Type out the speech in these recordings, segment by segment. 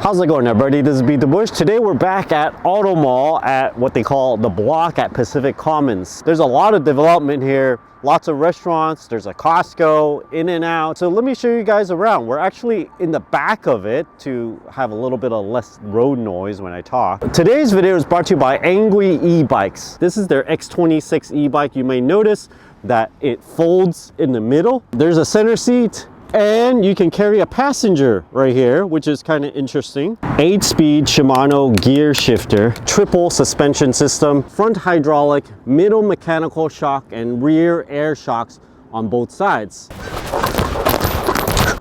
How's it going, everybody? This is BeatTheBush. Today we're back at Automall at what they call the block at Pacific Commons. There's a lot of development here, lots of restaurants, there's a Costco, in and out. So let me show you guys around. We're actually in the back of it to have a little bit of less road noise when I talk. Today's video is brought to you by Engwe eBikes. This is their X26 eBike. You may notice that it folds in the middle. There's a center seat, and you can carry a passenger right here, which is kind of interesting. 8-speed Shimano gear shifter, triple suspension system, front hydraulic, middle mechanical shock, and rear air shocks on both sides.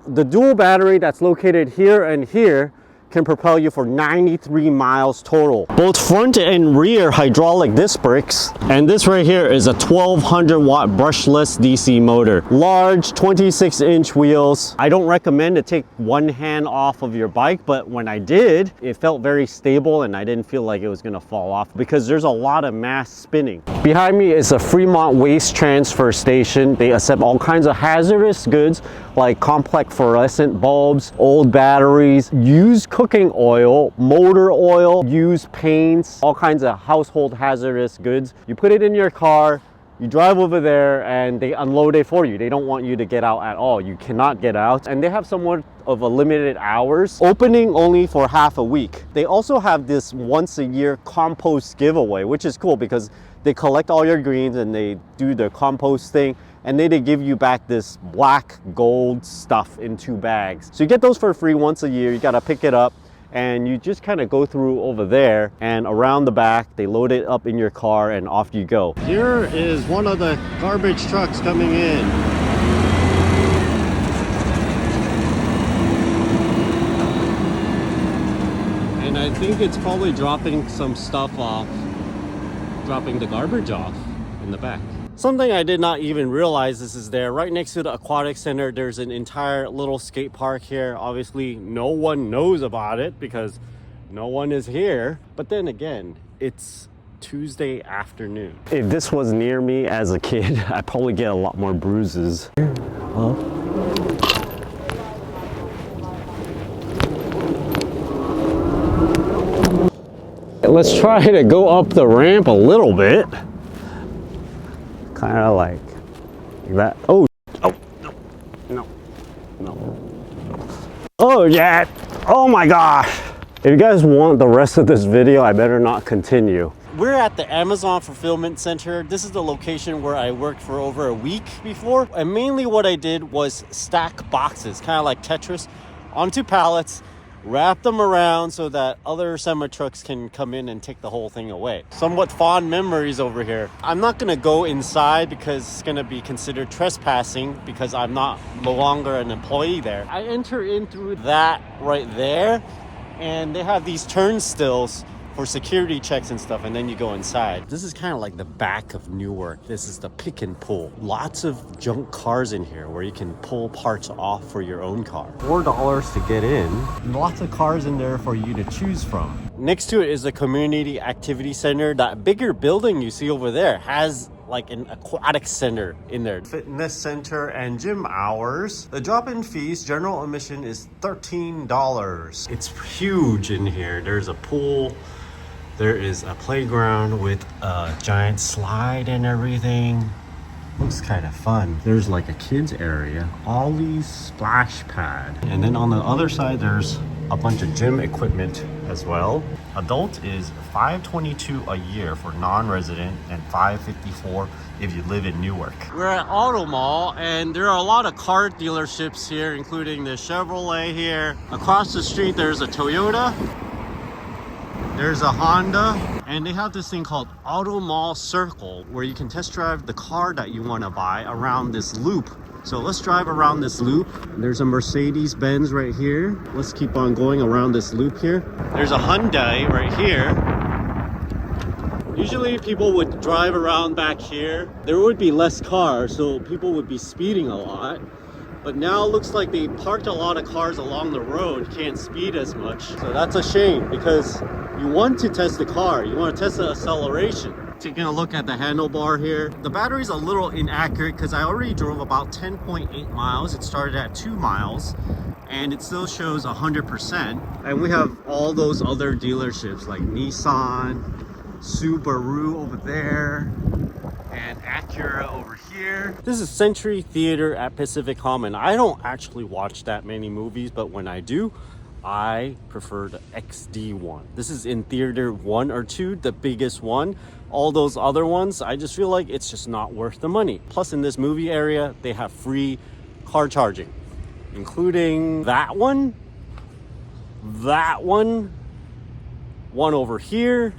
The dual battery that's located here and here can propel you for 93 miles total. Both front and rear hydraulic disc brakes, and this right here is a 1200 watt brushless DC motor. Large 26-inch wheels. I don't recommend to take one hand off of your bike, but when I did, it felt very stable and I didn't feel like it was gonna fall off because there's a lot of mass spinning. Behind me is a Fremont waste transfer station. They accept all kinds of hazardous goods like complex fluorescent bulbs, old batteries, used cooking oil, motor oil, used paints, all kinds of household hazardous goods. You put it in your car, you drive over there, and they unload it for you. They don't want you to get out at all. You cannot get out. And they have somewhat of a limited hours, opening only for half a week. They also have this once a year compost giveaway, which is cool because they collect all your greens and they do their composting, and then they give you back this black gold stuff in 2 bags. So you get those for free once a year. You gotta pick it up and you just kind of go through over there and around the back. They load it up in your car and off you go. Here is one of the garbage trucks coming in. And I think it's probably dropping some stuff off, dropping the garbage off in the back. Something I did not even realize this is there. Right next to the aquatic center, there's an entire little skate park here. Obviously, no one knows about it because no one is here. But then again, it's Tuesday afternoon. If this was near me as a kid, I'd probably get a lot more bruises. Hello? Let's try to go up the ramp a little bit. Kind of like that. Oh, no. Oh, yeah. Oh my gosh. If you guys want the rest of this video, I better not continue. We're at the Amazon Fulfillment Center. This is the location where I worked for over a week before. And mainly what I did was stack boxes, kind of like Tetris, onto pallets, wrap them around so that other semi trucks can come in and take the whole thing away. Somewhat fond memories over here. I'm not gonna go inside because it's gonna be considered trespassing because I'm no longer an employee there. I enter in through that right there, and they have these turnstiles for security checks and stuff, and then you go inside. This is kind of like the back of Newark. This is the pick and pull. Lots of junk cars in here where you can pull parts off for your own car. $4 to get in. Lots of cars in there for you to choose from. Next to it is the community activity center. That bigger building you see over there has like an aquatic center in there. Fitness center and gym hours. The drop-in fees, general admission is $13. It's huge in here. There's a pool. There is a playground with a giant slide and everything. Looks kind of fun. There's like a kids area, Ollie's splash pad. And then on the other side, there's a bunch of gym equipment as well. Adult is $522 a year for non-resident and $554 if you live in Newark. We're at Automall, and there are a lot of car dealerships here, including the Chevrolet here. Across the street, there's a Toyota. There's a Honda, and they have this thing called Automall Circle where you can test drive the car that you want to buy around this loop. So let's drive around this loop. There's a Mercedes-Benz right here. Let's keep on going around this loop here. There's a Hyundai right here. Usually people would drive around back here. There would be less cars, so people would be speeding a lot. But now it looks like they parked a lot of cars along the road, can't speed as much. So that's a shame because you want to test the car, you want to test the acceleration. Taking a look at the handlebar here. The battery's a little inaccurate because I already drove about 10.8 miles. It started at 2 miles. and it still shows 100%. And we have all those other dealerships like Nissan, Subaru over there, and Acura over here. This is Century Theater at Pacific Common. I don't actually watch that many movies, but when I do, I prefer the XD one. This is in theater 1 or 2, the biggest one. All those other ones, I just feel like it's just not worth the money. Plus in this movie area, they have free car charging, including that one, one over here,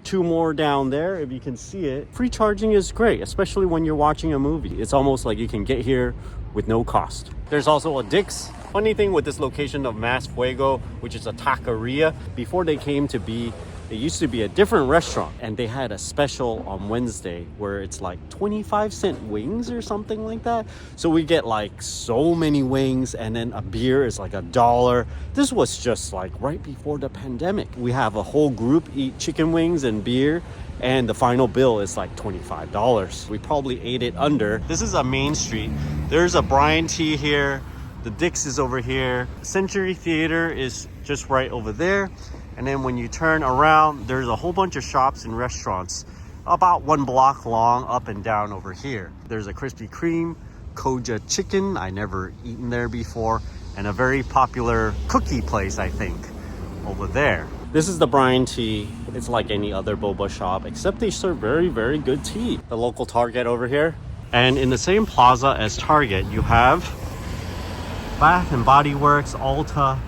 2 more down there if you can see it. Free charging is great, especially when you're watching a movie. It's almost like you can get here with no cost. There's also a Dick's. Funny thing with this location of Mas Fuego, which is a taqueria, before they came to be, it used to be a different restaurant, and they had a special on Wednesday where it's like 25-cent wings or something like that. So we get like so many wings, and then a beer is like $1. This was just like right before the pandemic. We have a whole group eat chicken wings and beer, and the final bill is like $25. We probably ate it under. This is a main street. There's a Brian T here. The Dick's is over here. Century Theater is just right over there. And then when you turn around, there's a whole bunch of shops and restaurants about 1 block long up and down over here. There's a Krispy Kreme, Koja Chicken, I never eaten there before, and a very popular cookie place, I think, over there. This is the Brian Tea. It's like any other boba shop, except they serve very, very good tea. The local Target over here. And in the same plaza as Target, you have Bath and Body Works, Ulta.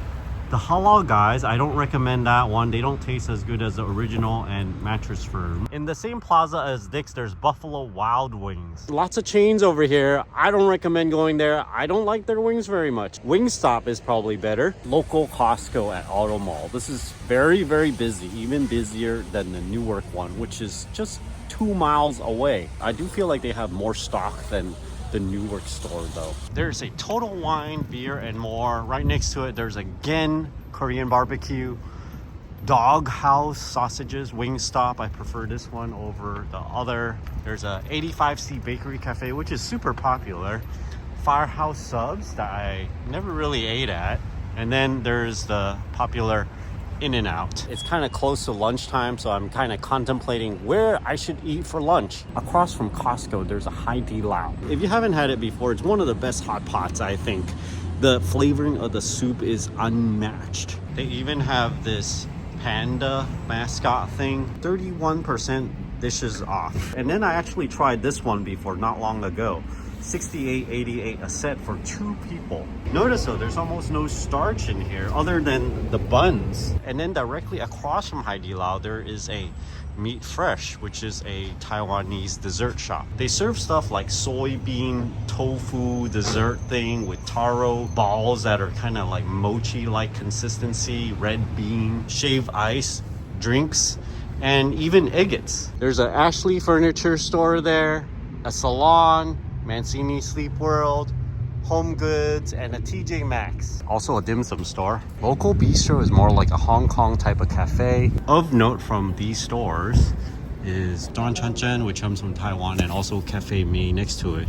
The Halal Guys, I don't recommend that one. They don't taste as good as the original, and Mattress Firm. In the same plaza as Dick's, there's Buffalo Wild Wings. Lots of chains over here. I don't recommend going there. I don't like their wings very much. Wingstop is probably better. Local Costco at Automall. This is very, very busy, even busier than the Newark one, which is just 2 miles away. I do feel like they have more stock than the Newark store though. There's a Total Wine, Beer and More. Right next to it, there's a Gen Korean barbecue, Dog House sausages, Wingstop. I prefer this one over the other. There's a 85C Bakery Cafe, which is super popular. Firehouse Subs that I never really ate at. And then there's the popular In-N-Out. It's kind of close to lunchtime, so I'm kind of contemplating where I should eat for lunch. Across from Costco, there's a Hai Di Lao. If you haven't had it before, it's one of the best hot pots, I think. The flavoring of the soup is unmatched. They even have this panda mascot thing, 31% dishes off. And then I actually tried this one before not long ago. $68.88 a set for 2 people. Notice though, there's almost no starch in here other than the buns. And then directly across from Hai Di Lao, there is a Meat Fresh, which is a Taiwanese dessert shop. They serve stuff like soybean tofu dessert thing with taro balls that are kind of like mochi-like consistency, red bean, shaved ice, drinks, and even agates. There's an Ashley furniture store there, a salon, Mancini Sleep World, Home Goods, and a TJ Maxx. Also a dim sum store. Local Bistro is more like a Hong Kong type of cafe. Of note from these stores is Don Chan Chen, which comes from Taiwan, and also Cafe Me next to it.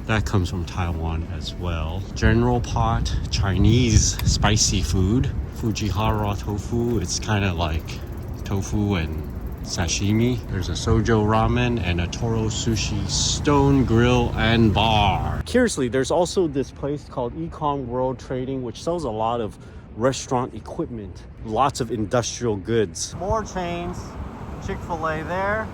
That comes from Taiwan as well. General Pot, Chinese spicy food. Fujihara Tofu, it's kind of like tofu and sashimi. There's a Sojo Ramen and a Toro Sushi Stone Grill and Bar. Curiously, there's also this place called Econ World Trading, which sells a lot of restaurant equipment, lots of industrial goods. More chains. Chick-fil-A there,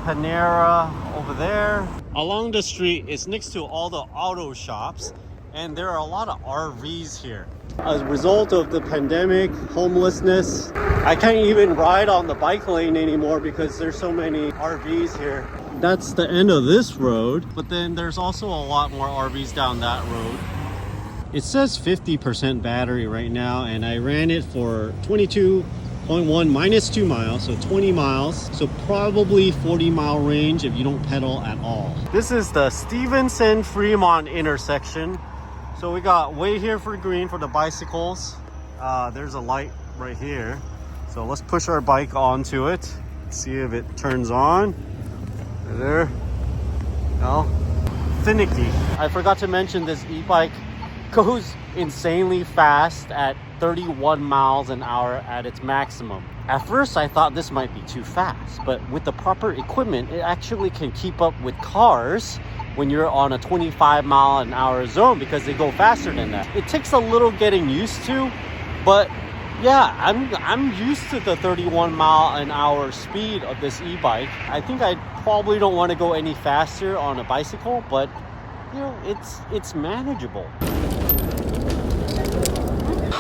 Panera over there. Along the street, it's next to all the auto shops, and there are a lot of RVs here. As a result of the pandemic, homelessness, I can't even ride on the bike lane anymore because there's so many RVs here. That's the end of this road, but then there's also a lot more RVs down that road. It says 50% battery right now, and I ran it for 22.1 minus 2 miles, so 20 miles. So probably 40-mile range if you don't pedal at all. This is the Stevenson Fremont intersection. So we got wait here for green for the bicycles. There's a light right here. So let's push our bike onto it. See if it turns on. Right there. No. finicky. I forgot to mention this e-bike goes insanely fast at 31 miles an hour at its maximum. At first I thought this might be too fast, but with the proper equipment it actually can keep up with cars when you're on a 25 mile an hour zone because they go faster than that. It takes a little getting used to, but yeah, I'm used to the 31 mile an hour speed of this e-bike. I think I probably don't want to go any faster on a bicycle, but you know, it's manageable.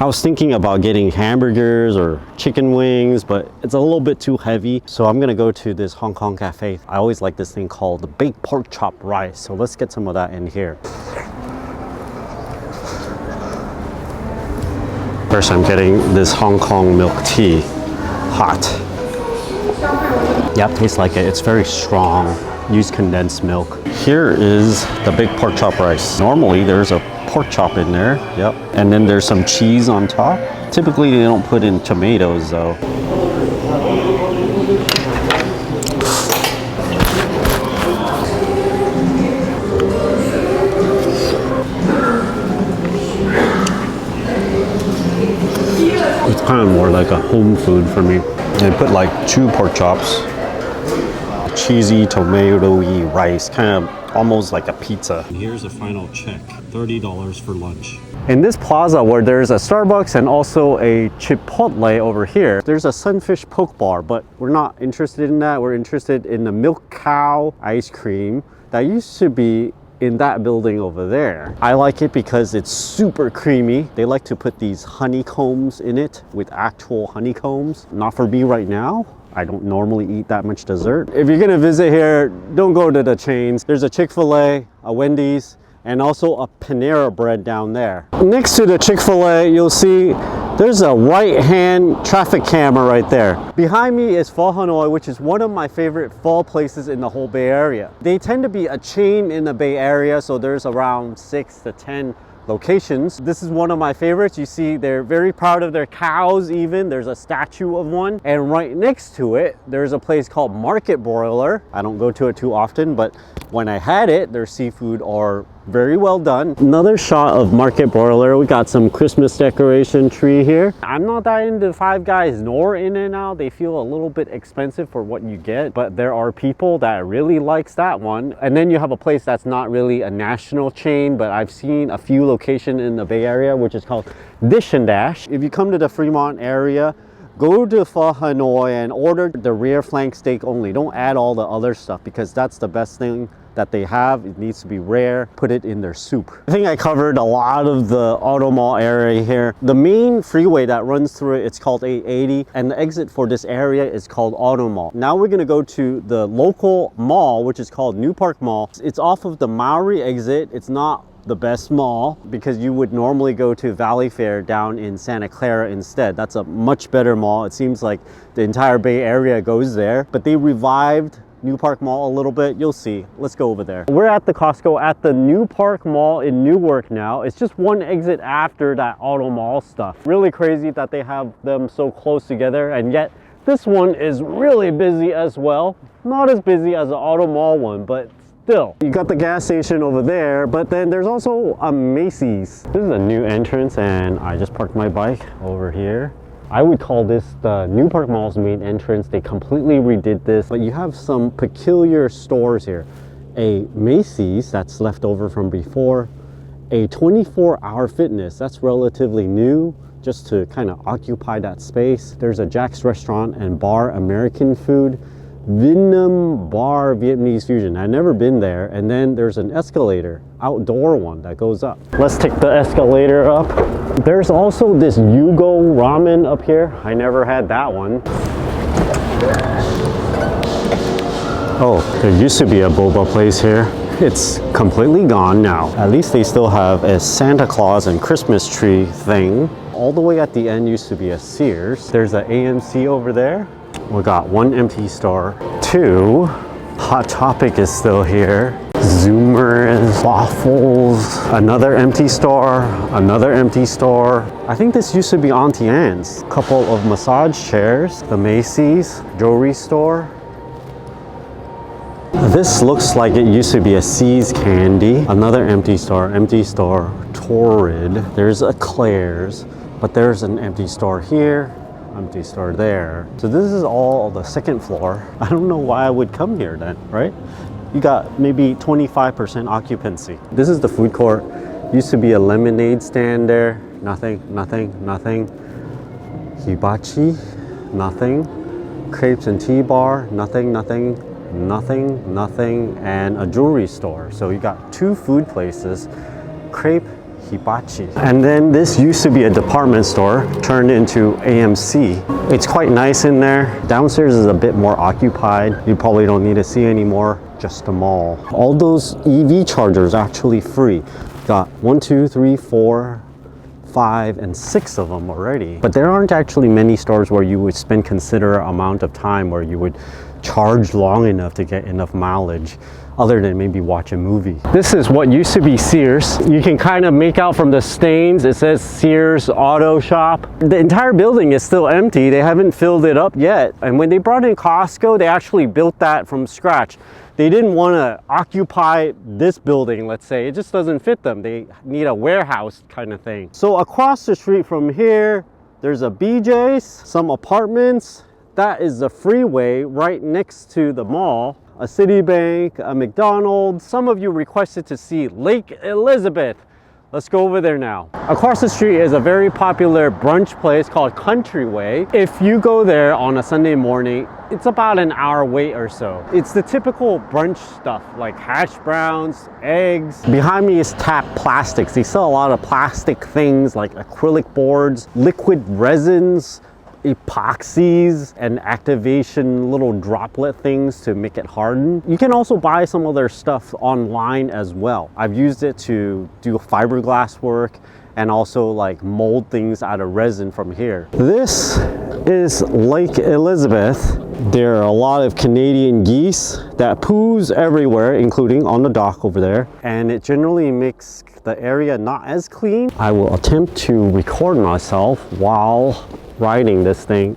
I was thinking about getting hamburgers or chicken wings, but it's a little bit too heavy. So I'm gonna go to this Hong Kong cafe. I always like this thing called the baked pork chop rice. So let's get some of that in here. First, I'm getting this Hong Kong milk tea, hot. Yep, tastes like it. It's very strong. Use condensed milk. Here is the baked pork chop rice. Normally, there's a pork chop in there. Yep. And then there's some cheese on top. Typically, they don't put in tomatoes, though. It's kind of more like a home food for me. They put like 2 pork chops, cheesy, tomato-y rice, kind of almost like a pizza. And here's a final check, $30 for lunch. In this plaza where there's a Starbucks and also a Chipotle over here, there's a Sunfish Poke Bar, but we're not interested in that. We're interested in the Milk Cow ice cream that used to be in that building over there. I like it because it's super creamy. They like to put these honeycombs in it with actual honeycombs. Not for me right now. I don't normally eat that much dessert. If you're gonna visit here, don't go to the chains. There's a Chick-fil-A, a Wendy's, and also a Panera Bread down there. Next to the Chick-fil-A, you'll see there's a right-hand traffic camera right there. Behind me is Pho Hanoi, which is one of my favorite pho places in the whole Bay Area. They tend to be a chain in the Bay Area, so there's around 6 to 10 locations. This is one of my favorites. You see they're very proud of their cows even. There's a statue of one. And right next to it, there's a place called Market Broiler. I don't go to it too often, but when I had it, their seafood are very well done. Another shot of Market Broiler. We got some Christmas decoration tree here. I'm not that into Five Guys nor In-N-Out. They feel a little bit expensive for what you get, but there are people that really likes that one. And then you have a place that's not really a national chain, but I've seen a few locations in the Bay Area, which is called Dish and Dash. If you come to the Fremont area, go to Pho Hanoi and order the rear flank steak only. Don't add all the other stuff because that's the best thing that they have. It needs to be rare. Put it in their soup. I think I covered a lot of the Automall area here. The main freeway that runs through it, it's called 880, and the exit for this area is called Automall. Now we're gonna go to the local mall, which is called New Park Mall. It's off of the Maori exit. It's not the best mall because you would normally go to Valley Fair down in Santa Clara instead. That's a much better mall. It seems like the entire Bay Area goes there, but they revived New Park Mall a little bit. You'll see. Let's go over there. We're at the Costco at the New Park Mall in Newark now. It's just one exit after that Automall stuff. Really crazy that they have them so close together, and yet this one is really busy as well. Not as busy as the Automall one, but still. You got the gas station over there, but then there's also a Macy's. This is a new entrance and I just parked my bike over here. I would call this the New Park Mall's main entrance. They completely redid this, but you have some peculiar stores here. A Macy's that's left over from before, a 24-hour fitness that's relatively new just to kind of occupy that space. There's a Jack's Restaurant and Bar American Food, Vietnam Bar Vietnamese Fusion. I've never been there. And then there's an escalator, outdoor one that goes up. Let's take the escalator up. There's also this Yugo ramen up here. I never had that one. Oh, there used to be a boba place here. It's completely gone now. At least they still have a Santa Claus and Christmas tree thing. All the way at the end used to be a Sears. There's an AMC over there. We got one empty store. 2, Hot Topic is still here. Zoomers, Waffles, another empty store, another empty store. I think this used to be Auntie Anne's. Couple of massage chairs, the Macy's jewelry store. This looks like it used to be a C's Candy. Another empty store, Torrid. There's a Claire's, but there's an empty store here, empty store there. So this is all the second floor. I don't know why I would come here then, right? You got maybe 25% occupancy. This is the food court. Used to be a lemonade stand there. Nothing. Hibachi, nothing. Crepes and tea bar, nothing. And a jewelry store. So you got two food places, crepe, hibachi. And then this used to be a department store turned into AMC. It's quite nice in there. Downstairs is a bit more occupied. You probably don't need to see anymore, just a mall. All those EV chargers actually free. Got 1, 2, 3, 4, 5, and 6 of them already. But there aren't actually many stores where you would spend considerable amount of time where you would charge long enough to get enough mileage, other than maybe watch a movie. This is what used to be Sears. You can kind of make out from the stains, it says Sears Auto Shop. The entire building is still empty. They haven't filled it up yet. And when they brought in Costco, they actually built that from scratch. They didn't want to occupy this building, let's say. It just doesn't fit them. They need a warehouse kind of thing. So across the street from here, there's a BJ's, some apartments. That is the freeway right next to the mall. A Citibank, a McDonald's. Some of you requested to see Lake Elizabeth. Let's go over there now. Across the street is a very popular brunch place called Countryway. If you go there on a Sunday morning, it's about an hour wait or so. It's the typical brunch stuff like hash browns, eggs. Behind me is Tap Plastics. They sell a lot of plastic things like acrylic boards, liquid resins, epoxies, and activation little droplet things to make it harden. You can also buy some of their stuff online as well. I've used it to do fiberglass work and also like mold things out of resin from here. This is Lake Elizabeth. There are a lot of Canadian geese that poos everywhere, including on the dock over there, and it generally makes the area not as clean. I will attempt to record myself while riding this thing.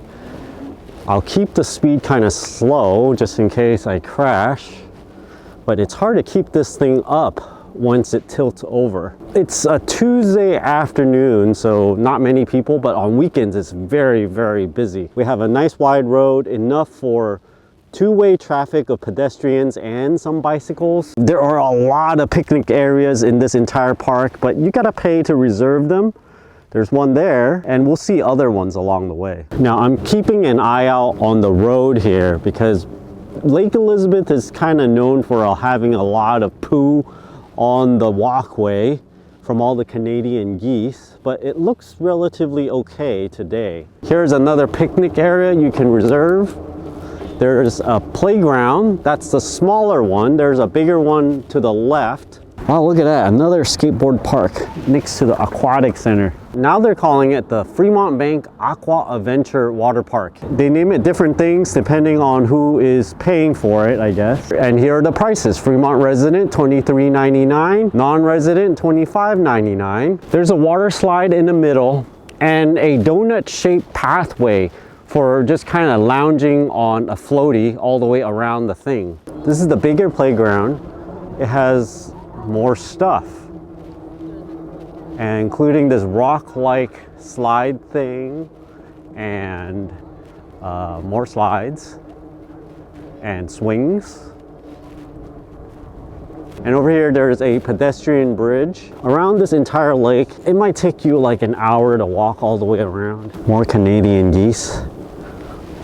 I'll keep the speed kind of slow just in case I crash, but it's hard to keep this thing up once it tilts over. It's a Tuesday afternoon, so not many people, but on weekends it's very, very busy. We have a nice wide road, enough for two-way traffic of pedestrians and some bicycles. There are a lot of picnic areas in this entire park, but you gotta pay to reserve them. There's one there, and we'll see other ones along the way. Now, I'm keeping an eye out on the road here because Lake Elizabeth is kind of known for having a lot of poo on the walkway from all the Canadian geese, but it looks relatively okay today. Here's another picnic area you can reserve. There's a playground. That's the smaller one. There's a bigger one to the left. Wow, look at that, another skateboard park next to the aquatic center. Now they're calling it the Fremont Bank Aqua Adventure Water Park. They name it different things depending on who is paying for it, I guess. And here are the prices. Fremont resident, $23.99. Non-resident, $25.99. There's a water slide in the middle and a donut-shaped pathway for just kind of lounging on a floaty all the way around the thing. This is the bigger playground. It has more stuff, and including this rock-like slide thing and more slides and swings. And over here there's a pedestrian bridge around this entire lake. It might take you like an hour to walk all the way around. More Canadian geese.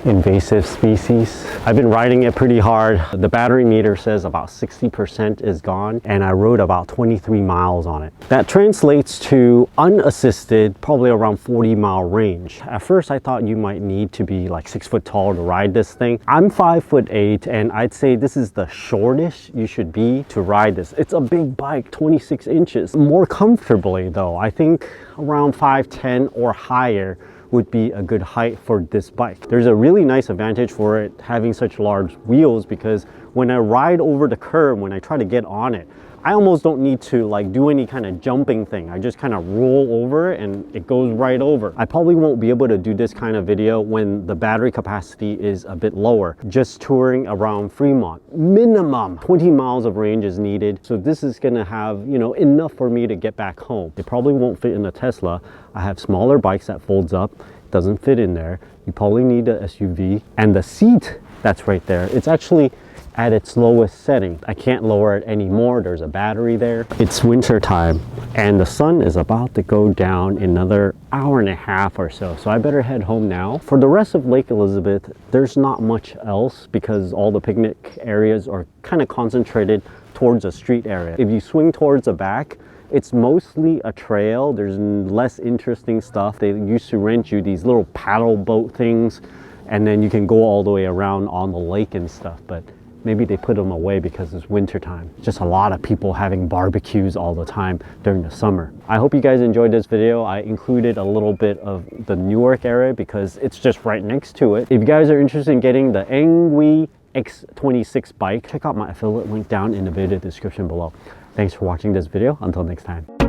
Invasive species. I've been riding it pretty hard. The battery meter says about 60% is gone, and I rode about 23 miles on it. That translates to unassisted, probably around 40-mile range. At first I thought you might need to be like 6 foot tall to ride this thing. I'm 5'8", and I'd say this is the shortest you should be to ride this. It's a big bike, 26 inches. More comfortably though, I think around 5'10" or higher would be a good height for this bike. There's a really nice advantage for it having such large wheels, because when I ride over the curb, when I try to get on it, I almost don't need to like do any kind of jumping thing. I just kind of roll over and it goes right over. I probably won't be able to do this kind of video when the battery capacity is a bit lower. Just touring around Fremont, minimum 20 miles of range is needed. So this is gonna have, you know, enough for me to get back home. It probably won't fit in the Tesla. I have smaller bikes that folds up, doesn't fit in there. You probably need a SUV, and the seat that's right there, it's actually at its lowest setting. I can't lower it anymore. There's a battery there. It's winter time and the sun is about to go down in another hour and a half or so. So I better head home now. For the rest of Lake Elizabeth, there's not much else because all the picnic areas are kind of concentrated towards a street area. If you swing towards the back, it's mostly a trail. There's less interesting stuff. They used to rent you these little paddle boat things, and then you can go all the way around on the lake and stuff. But maybe they put them away because it's winter time. Just a lot of people having barbecues all the time during the summer. I hope you guys enjoyed this video. I included a little bit of the Newark area because it's just right next to it. If you guys are interested in getting the Engwe X26 bike, check out my affiliate link down in the video description below. Thanks for watching this video. Until next time.